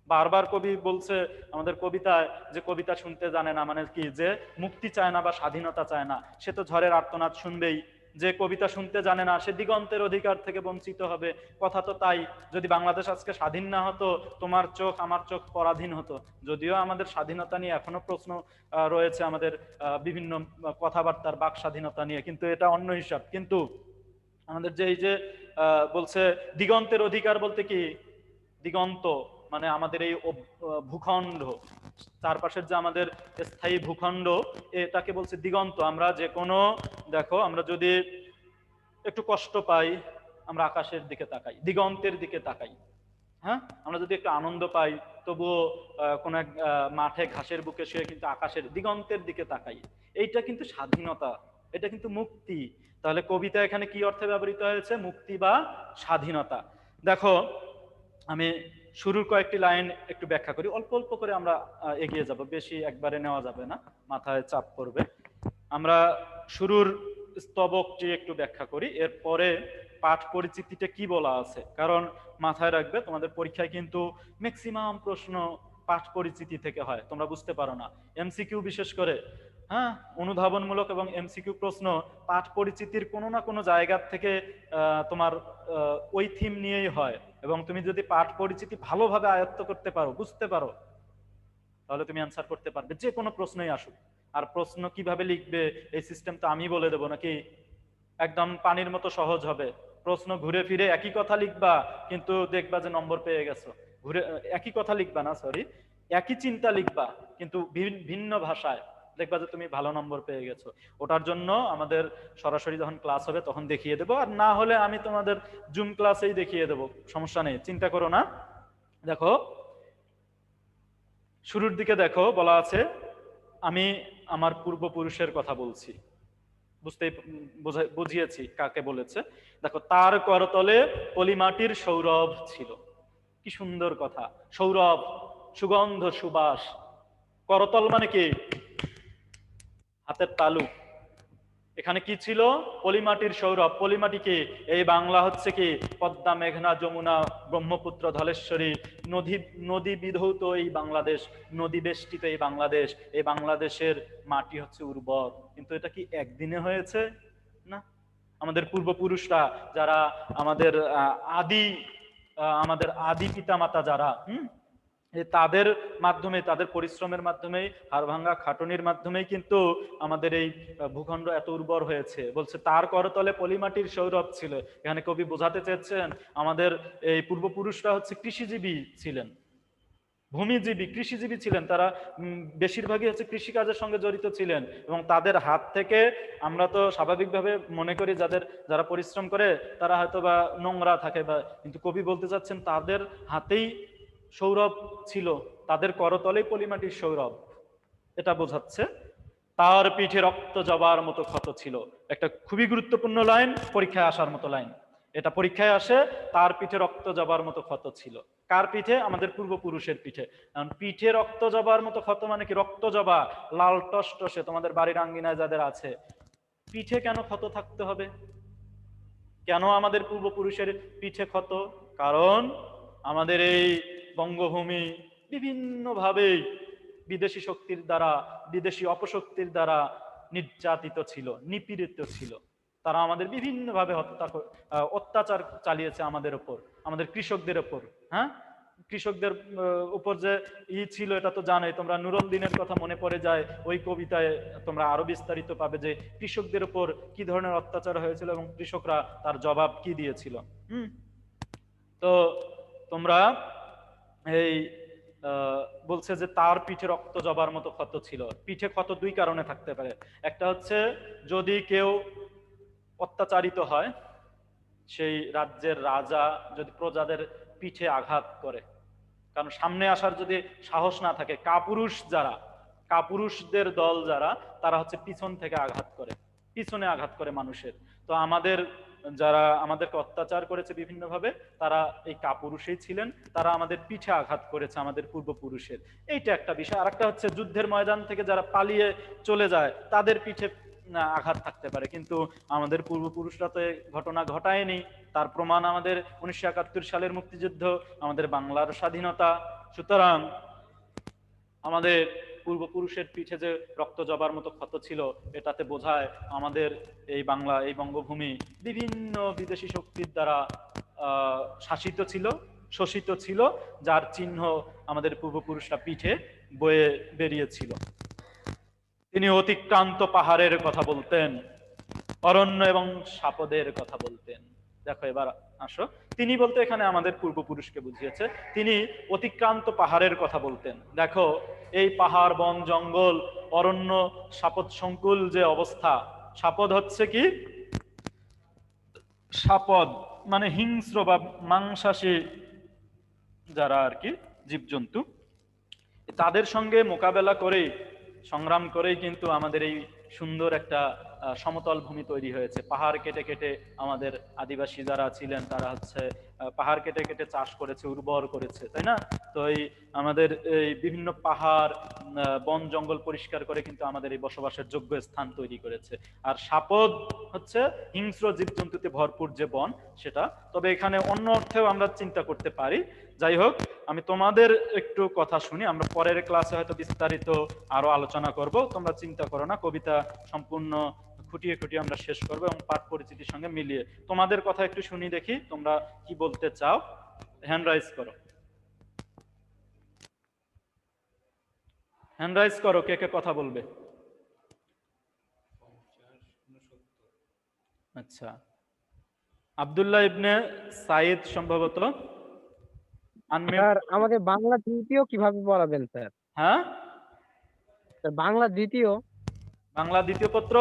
বারবার কবি বলছে আমাদের কবিতায় যে কবিতা শুনতে জানে না, মানে কি যে মুক্তি চায় না বা স্বাধীনতা চায় না, সে তো ঝড়ের আর্তনাদ শুনবেই। যে কবিতা শুনতে জানে না সে দিগন্তের অধিকার থেকে বঞ্চিত হবে। কথা তো তাই। যদি বাংলাদেশ আজকে স্বাধীন না হতো, তোমার চোখ আমার চোখ পরাধীন হতো। যদিও আমাদের স্বাধীনতা নিয়ে এখনো প্রশ্ন রয়েছে, আমাদের বিভিন্ন কথাবার্তার বাক স্বাধীনতা নিয়ে, কিন্তু এটা অন্য হিসাব। কিন্তু আমাদের যে এই যে বলছে দিগন্তের অধিকার বলতে কি, দিগন্ত মানে আমাদের এই ভূখণ্ড, চারপাশের যে আমাদের স্থায়ী ভূখণ্ড, এটাকে বলছে দিগন্ত। আমরা যে কোনো, দেখো আমরা যদি একটু কষ্ট পাই আমরা আকাশের দিকে তাকাই, দিগন্তের দিকে তাকাই। হ্যাঁ, আমরা যদি একটু আনন্দ পাই তবুও কোন এক মাঠে ঘাসের বুকে শুয়ে কিন্তু আকাশের দিগন্তের দিকে তাকাই। এইটা কিন্তু স্বাধীনতা, এটা কিন্তু মুক্তি। তাহলে কবিতা এখানে কি অর্থে ব্যবহৃত হয়েছে? মুক্তি বা স্বাধীনতা। দেখো আমি শুরুর কয়েকটি লাইন একটু ব্যাখ্যা করি, অল্প অল্প করে আমরা এগিয়ে যাব, বেশি একবারে নেওয়া যাবে না, মাথায় চাপ পড়বে। আমরা শুরুর স্তবকটি একটু ব্যাখ্যা করি, এরপরে পাঠ পরিচিতিতে কি বলা আছে। কারণ মাথায় রাখবে তোমাদের পরীক্ষায় কিন্তু ম্যাক্সিমাম প্রশ্ন পাঠ পরিচিতি থেকে হয়, তোমরা বুঝতে পারো না। এমসিকিউ বিশেষ করে, হ্যাঁ, অনুধাবনমূলক এবং এমসিকিউ প্রশ্ন পাঠ পরিচিতির কোনো না কোনো জায়গা থেকে তোমার ওই থিম নিয়েই হয়। এবং তুমি যদি পাঠ পরিচিতি ভালোভাবে আয়ত্ত করতে পারো, বুঝতে পারো, তাহলে তুমি অ্যান্সার করতে পারবে যে কোনো প্রশ্নই আসুক। আর প্রশ্ন কিভাবে লিখবে এই সিস্টেম তো আমি বলে দেবো নাকি? একদম পানির মতো সহজ হবে। প্রশ্ন ঘুরে ফিরে একই কথা লিখবা, কিন্তু দেখবা যে নম্বর পেয়ে গেছো। ঘুরে একই কথা লিখবা না, সরি, একই চিন্তা লিখবা কিন্তু ভিন্ন ভাষায়, দেখবা যে তুমি ভালো নম্বর পেয়ে গেছো। ওটার জন্য আমাদের সরাসরি যখন ক্লাস হবে তখন দেখিয়ে দেবো, আর না হলে আমি তোমাদের জুম ক্লাসেই দেখিয়ে দেবো, সমস্যা নেই, চিন্তা করো না। দেখো শুরুর দিকে দেখো বলা আছে, আমি আমার পূর্বপুরুষের কথা বলছি, বুঝিয়েছি কাকে বলেছে। দেখো, তার করতলে পলিমাটির সৌরভ ছিল। কি সুন্দর কথা, সৌরভ, সুগন্ধ, সুবাস। করতল মানে কি? হাতের তালু। এখানে কি ছিল? পলিমাটির সৌরভ। পলিমাটি কি? এই বাংলা হচ্ছে কি পদ্মা, মেঘনা, যমুনা, ব্রহ্মপুত্র, ধলেশ্বরী নদী বিধৌত এই বাংলাদেশ, নদী বেষ্টিত এই বাংলাদেশ। এই বাংলাদেশের মাটি হচ্ছে উর্বর। কিন্তু এটা কি একদিনে হয়েছে? না। আমাদের পূর্বপুরুষরা যারা আমাদের আদি পিতামাতা যারা, তাদের মাধ্যমে, তাদের পরিশ্রমের মাধ্যমেই, হাড়ভাঙ্গা খাটনির মাধ্যমেই কিন্তু আমাদের এই ভূখণ্ড এত উর্বর হয়েছে। বলছে তার করতলে পলিমাটির সৌরভ ছিল। এখানে কবি বোঝাতে চেয়েছেন আমাদের এই পূর্বপুরুষরা হচ্ছে কৃষিজীবী ছিলেন, ভূমিজীবী, কৃষিজীবী ছিলেন। তারা বেশিরভাগই হচ্ছে কৃষিকাজের সঙ্গে জড়িত ছিলেন, এবং তাদের হাত থেকে আমরা তো স্বাভাবিকভাবে মনে করি যারা পরিশ্রম করে তারা হয়তো বা নোংরা থাকে, বা কিন্তু কবি বলতে চাচ্ছেন তাদের হাতেই সৌরভ ছিল, তাদের করতলেই পলিমাটির সৌরভ। এটা বোঝাচ্ছে। তার পিঠে রক্ত জবার মতো ক্ষত ছিল। একটা খুবই গুরুত্বপূর্ণ লাইন, পরীক্ষায় আসার মতো লাইন। এটা পরীক্ষায় আসে, তার পিঠে রক্ত জবার মতো ক্ষত ছিল। কার পিঠে? আমাদের পূর্বপুরুষের পিঠে। পিঠে রক্ত জবার মতো ক্ষত মানে কি? রক্ত জবা, লাল টসটসে, তোমাদের বাড়ির আঙ্গিনায় যাদের আছে, পিঠে কেন ক্ষত থাকতে হবে? কেন আমাদের পূর্বপুরুষের পিঠে ক্ষত? কারণ আমাদের এই বঙ্গভূমি বিভিন্নভাবেই বিদেশি শক্তির দ্বারা, বিদেশি অপশক্তির দ্বারা নির্যাতিত ছিল, নিপীড়িত ছিল। তারা আমাদের বিভিন্নভাবে অত্যাচার চালিয়েছে আমাদের উপর, আমাদের কৃষকদের উপর। হ্যাঁ, কৃষকদের উপর যে ছিল এটা তো জানোই তোমরা। নুরুল দিনের কথা মনে পড়ে যায়, ওই কবিতায় তোমরা আরো বিস্তারিত পাবে যে কৃষকদের উপর কি ধরনের অত্যাচার হয়েছিল এবং কৃষকরা তার জবাব কি দিয়েছিল। তো তোমরা এই বলছে যে তার পিঠে রক্ত জবার মতো ক্ষত ছিল। পিঠে ক্ষত দুই কারণে থাকতে পারে। একটা হচ্ছে যদি কেউ অত্যাচারিত হয়, সেই রাজ্যের রাজা যদি প্রজাদের পিঠে আঘাত করে, কারণ সামনে আসার যদি সাহস না থাকে, কাপুরুষদের দল যারা, তারা হচ্ছে পিছন থেকে আঘাত করে, পিছনে আঘাত করে মানুষের। তো যারা আমাদেরকে অত্যাচার করেছে বিভিন্নভাবে, তারা এই কাপুরুষেই ছিলেন, তারা আমাদের পিঠে আঘাত করেছে, আমাদের পূর্বপুরুষের। এইটা একটা বিষয়। আর একটা হচ্ছে যুদ্ধের ময়দান থেকে যারা পালিয়ে চলে যায়, তাদের পিঠে আঘাত থাকতে পারে। কিন্তু আমাদের পূর্বপুরুষরা তো ঘটনা ঘটায়নি। তার প্রমাণ আমাদের 1971 সালের মুক্তিযুদ্ধ, আমাদের বাংলার স্বাধীনতা। সুতরাং আমাদের পূর্বপুরুষের পিঠে যে রক্ত জবার মতো ক্ষত ছিল, এটাতে বোঝায় আমাদের এই বাংলা, এই বঙ্গভূমি বিভিন্ন বিদেশি শক্তির দ্বারা শাসিত ছিল, শোষিত ছিল, যার চিহ্ন আমাদের পূর্বপুরুষরা পিঠে বয়ে বেরিয়েছিল। তিনি অতিক্রান্ত পাহাড়ের কথা বলতেন, অরণ্য এবং সাপদের কথা বলতেন। দেখো এবার আসো, তিনি বলতে এখানে আমাদের পূর্বপুরুষকে বুঝিয়েছে। তিনি অতিক্রান্ত পাহাড়ের কথা বলতেন। দেখো এই পাহাড়, বন, জঙ্গল, অরণ্য, সাপদ সংকুল যে অবস্থা, সাপদ হচ্ছে কি, সাপদ মানে হিংস্র বা মাংসাশী যারা আর কি জীবজন্তু, তাদের সঙ্গে মোকাবেলা করেই, সংগ্রাম করেই কিন্তু আমাদের এই সুন্দর একটা সমতল ভূমি তৈরি হয়েছে। পাহাড় কেটে কেটে আমাদের আদিবাসী যারা ছিলেন তারা হচ্ছে পাহাড় কেটে কেটে চাষ করেছে, উর্বর করেছে, তাই না? তো এই আমাদের এই বিভিন্ন পাহাড়, বন জঙ্গল পরিষ্কার করে কিন্তু আমাদের এই বসবাসের যোগ্য স্থান তৈরি করেছে। আর সাপদ হচ্ছে হিংস্র জীবজন্তুতে ভরপুর যে বন, সেটা। তবে এখানে অন্য অর্থেও আমরা চিন্তা করতে পারি। যাই হোক, আমি তোমাদের একটু কথা শুনি, আমরা পরের ক্লাসে হয়তো বিস্তারিত আরো আলোচনা করব। তোমরা চিন্তা করো না, কবিতা সম্পূর্ণ খুঁটিয়ে খুঁটিয়ে আমরা শেষ করবো এবং পাঠ পরিচিতির সঙ্গে মিলিয়ে। তোমাদের কথা একটু শুনি, দেখি তোমরা কি বলতে চাও। হ্যান্ড রাইজ করো, হ্যান্ড রাইজ করো, কে কে কথা বলবে। আচ্ছা, আব্দুল্লাহ ইবনে সাইদ সম্ভবত। স্যার আমাদের বাংলা দ্বিতীয় কিভাবে পড়াবেন স্যার? হ্যাঁ, স্যার বাংলা দ্বিতীয়। বাংলা দ্বিতীয় পত্র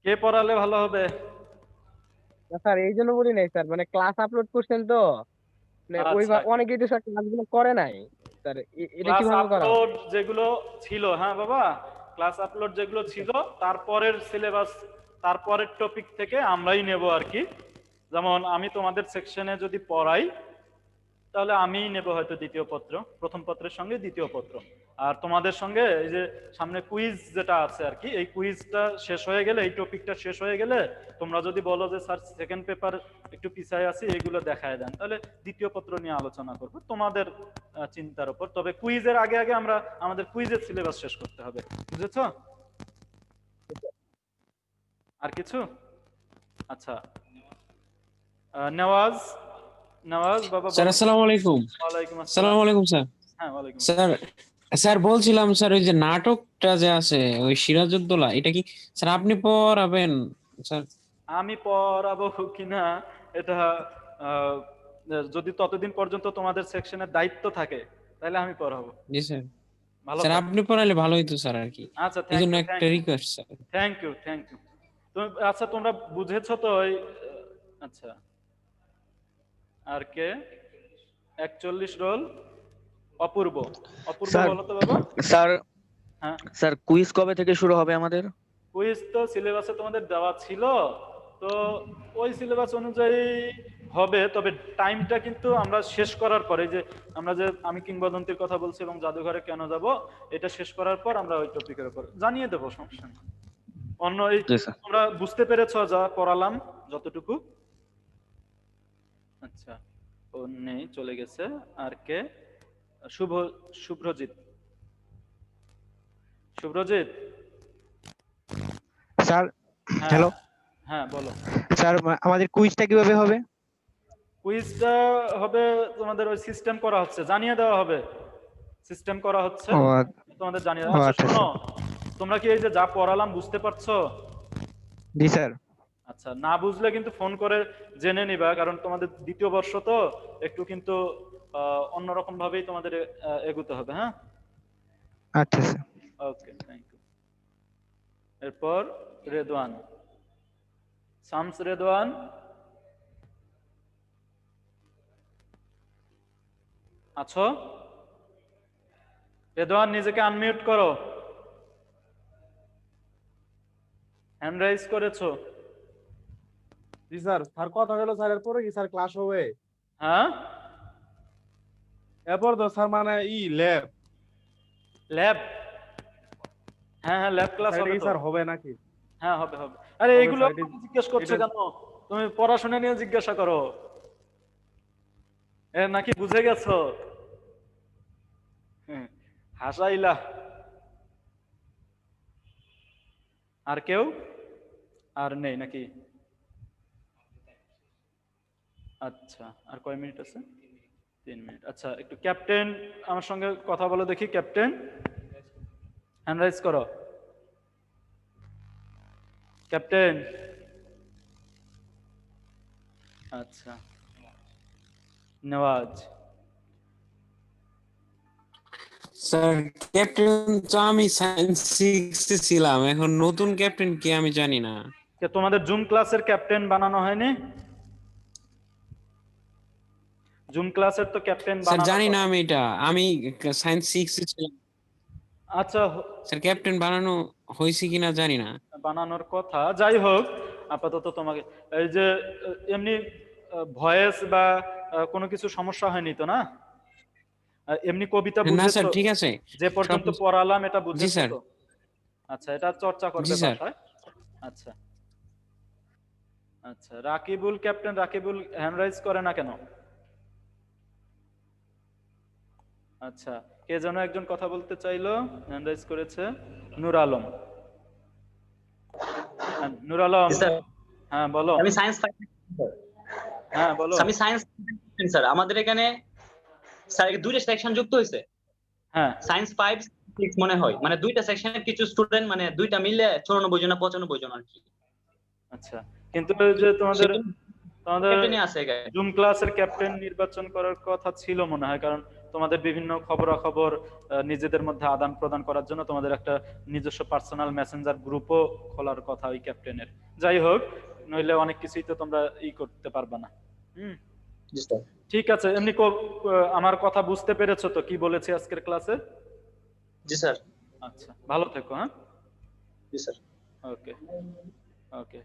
কে পড়ালে ভালো হবে? স্যার এই জন্য বলি নাই স্যার, মানে ক্লাস আপলোড করছেন তো, মানে আচ্ছা, অনেকেই তো স্যার ক্লাসগুলো করে নাই স্যার, এটা ক্লাস কিভাবে করা হবে? আপলোড যেগুলো ছিল, হ্যাঁ বাবা, ক্লাস আপলোড যেগুলো ছিল তারপরের সিলেবাস, তারপরের টপিক থেকে আমরাই নেব আর কি। যেমন আমি তোমাদের সেকশনে যদি পড়াই, তাহলে আমিই নেব হয়তো দ্বিতীয় পত্র, প্রথম পত্রের সঙ্গে দ্বিতীয় পত্র। আর তোমাদের সঙ্গে এই যে সামনে কুইজ যেটা আছে আর কি, এই কুইজটা শেষ হয়ে গেলে, এই টপিকটা শেষ হয়ে গেলে, তোমরা যদি বলো যে স্যার সেকেন্ড পেপার একটু পিছায় আছি, এইগুলো দেখায় দেন, তাহলে দ্বিতীয় পত্র নিয়ে আলোচনা করবো তোমাদের চিন্তার উপর। তবে কুইজের আগে আগে আমরা আমাদের কুইজের সিলেবাস শেষ করতে হবে, বুঝেছো? আর কিছু? আচ্ছা, নেওয়াজ, নেওয়াজ বাবা। স্যার আসসালামু আলাইকুম। ওয়ালাইকুম আসসালাম। আসসালামু আলাইকুম স্যার। হ্যাঁ, ওয়ালাইকুম। স্যার স্যার বলছিলাম স্যার, ওই যে নাটকটা যে আছে ওই সিরাজউদ্দৌলা, এটা কি স্যার আপনি পড়াবেন স্যার? আমি পড়াবো কিনা এটা আহ, যদি ততদিন পর্যন্ত তোমাদের সেকশনের দায়িত্ব থাকে তাহলে আমি পড়াবো। জি স্যার। ভালো স্যার আপনি পড়ালে ভালো হইতো স্যার আর কি। আচ্ছা, এই জন্য একটা request sir. Thank you, thank you. তুমি আচ্ছা, তোমরা বুঝেছো তো ওই আচ্ছা, আর কে 41 রোল? অপূর্ব, অপূর্ব স্যার, বলো তো বাবা। স্যার হ্যাঁ, স্যার কুইজ কবে থেকে শুরু হবে আমাদের? কুইজ তো সিলেবাসে তোমাদের দেওয়া ছিল, তো ওই সিলেবাস অনুযায়ী হবে। তবে টাইমটা কিন্তু আমরা শেষ করার পরে, যে আমরা যে আমি কিংবদন্তির কথা বলছি এবং জাদুঘরে কেন যাব, এটা শেষ করার পর আমরা ওই টপিকের উপর জানিয়ে দেবো, সমস্যা নেই। অন্য এই জি স্যার। তোমরা বুঝতে পেরেছো যা পড়ালাম যতটুকু? আচ্ছা, ও নেই, চলে গেছে। আর কে? শুভ্রজিৎ, শুভ্রজিৎ। স্যার হ্যাঁ, হ্যালো হ্যাঁ বলো। স্যার, আমাদের কুইজটা কিভাবে হবে? কুইজটা হবে তোমাদের ওই সিস্টেম করা হচ্ছে, জানিয়ে দেওয়া হবে, সিস্টেম করা হচ্ছে, ও তোমাদের জানিয়ে ও, দেওয়া। আচ্ছা আচ্ছা, শোনো, তোমরা কি এই যে যা পড়ালাম বুঝতে পারছো? জি স্যার। আচ্ছা, না বুঝলে কিন্তু ফোন করে জেনে নিবা, কারণ তোমাদের দ্বিতীয় বর্ষ তো একটু কিন্তু অন্যরকম ভাবেই তোমাদের এগোতে হবে। হ্যাঁ, আচ্ছা স্যার। Okay, thank you. এরপর রেদওয়ান, শামস রেদওয়ান। আছো? রেদওয়ান, নিজেকে আনমিউট করো। হ্যান্ড রাইজ করেছো? জি স্যার। স্যার কথা হলো স্যার, এরপরে কি স্যার ক্লাস হবে? হ্যাঁ, এরপর তো স্যার মানে ল্যাব ল্যাব। হ্যাঁ হ্যাঁ, ল্যাব ক্লাস হবে তো। স্যার হবে নাকি? হ্যাঁ, হবে হবে। আরে হবে এইগুলো স্যার, জিজ্ঞেস করছো কেন? তুমি পড়াশোনা নিয়ে জিজ্ঞাসা করো। নাকি বুঝে গেছো? হাসাইলা। আর কেউ? আর নেই নাকি? আচ্ছা, আর কয় মিনিট আছে? 3 মিনিট। আচ্ছা, একটু ক্যাপ্টেন আমার সঙ্গে কথা বলো দেখি। ক্যাপ্টেন, হ্যান্ড রাইজ করো। ক্যাপ্টেন। আচ্ছা, নেওয়াজ। স্যার ক্যাপ্টেন তো আমি সায়েন্স 6 ছিলাম, এখন নতুন ক্যাপ্টেন কি আমি জানি না। কে তোমাদের জুম ক্লাসের ক্যাপ্টেন বানানো হয়নি? জুম ক্লাসের তো ক্যাপ্টেন স্যার বানানো জানি না কথা। আমি এটা, আমি সায়েন্স 6 ছিলাম আচ্ছা, স্যার, ক্যাপ্টেন বানানো হয়েছে কিনা জানি না। বানানোর কথা। যাই হোক, আপাতত তোমাকে এই যে এমনি ভয়েস বা কোনো কিছু সমস্যা হয়নি তো না? এমনি কবিতা না স্যার, বুঝেছো? ঠিক আছে। যে পর্যন্ত পড়ালাম এটা জি বুঝেছো স্যার। তো? আচ্ছা, এটা চর্চা করবে জি স্যার। বাসায়। আচ্ছা আচ্ছা, Rakibul, captain Rakibul hand rise করে না কেন? আচ্ছা, কে যেন একজন কথা বলতে চাইলো, হ্যান্ড রাইজ করেছে। নূর আলম। হ্যাঁ, নূর আলম। স্যার হ্যাঁ বলো। আমি সায়েন্স হ্যাঁ বলো। আমি সায়েন্স স্যার আমাদের এখানে স্যার দুইটা সেকশন যুক্ত হয়েছে হ্যাঁ সায়েন্স 5 6 মনে হয় মানে দুইটা সেকশনের কিছু স্টুডেন্ট মানে দুইটা মিলে 94 জন না 95 জন আর কি আচ্ছা, কিন্তু ওই যে তোমাদের তোমাদের ক্যাপ্টেনই আছে এখানে জুম ক্লাসের ক্যাপ্টেন নির্বাচন করার কথা ছিল মনে হয়, কারণ তোমাদের বিভিন্ন খবরাখবর নিজেদের মধ্যে আদান প্রদান করার জন্য তোমাদের একটা নিজস্ব পার্সোনাল মেসেঞ্জার গ্রুপও খোলার কথা ওই ক্যাপ্টেনের। যাই হোক, নইলে অনেক কিছুই তো তোমরা করতে পারবা না। জি স্যার ঠিক আছে। এমনি আমার কথা বুঝতে পেরেছো তো কি বলেছি আজকের ক্লাসে? জি স্যার আচ্ছা, ভালো থেকো। হ্যাঁ, জি স্যার ওকে ওকে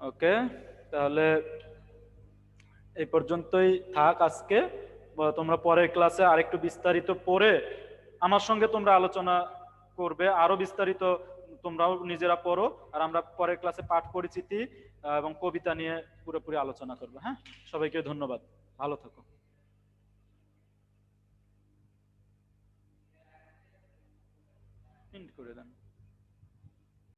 ওকে, তাহলে এই পর্যন্তই থাক আজকে। তোমরা পরের ক্লাসে আরেকটু বিস্তারিত পড়ে আমার সঙ্গে তোমরা আলোচনা করবে, আরো বিস্তারিত তোমরাও নিজেরা পড়ো, আর আমরা পরের ক্লাসে পাঠ পরিচিতি এবং কবিতা নিয়ে পুরোপুরি আলোচনা করবো। হ্যাঁ, সবাইকে ধন্যবাদ, ভালো থাকো। করে দেন।